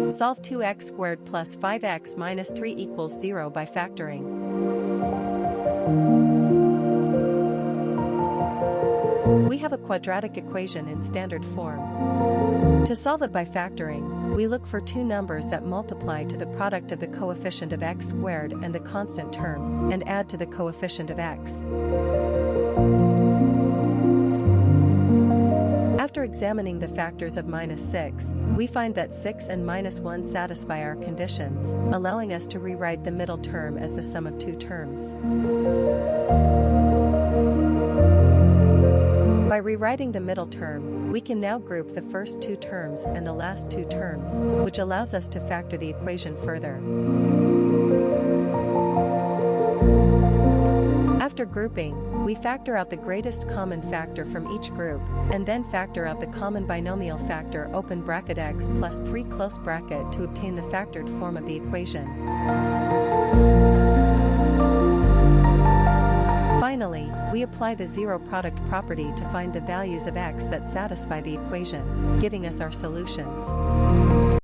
Solve 2x squared plus 5x minus 3 equals 0 by factoring. We have a quadratic equation in standard form. To solve it by factoring, we look for two numbers that multiply to the product of the coefficient of x squared and the constant term, and add to the coefficient of x. After examining the factors of -6, we find that 6 and -1 satisfy our conditions, allowing us to rewrite the middle term as the sum of two terms. By rewriting the middle term, we can now group the first two terms and the last two terms, which allows us to factor the equation further. After grouping, we factor out the greatest common factor from each group, and then factor out the common binomial factor open bracket x plus 3 close bracket to obtain the factored form of the equation. Finally, we apply the zero product property to find the values of x that satisfy the equation, giving us our solutions.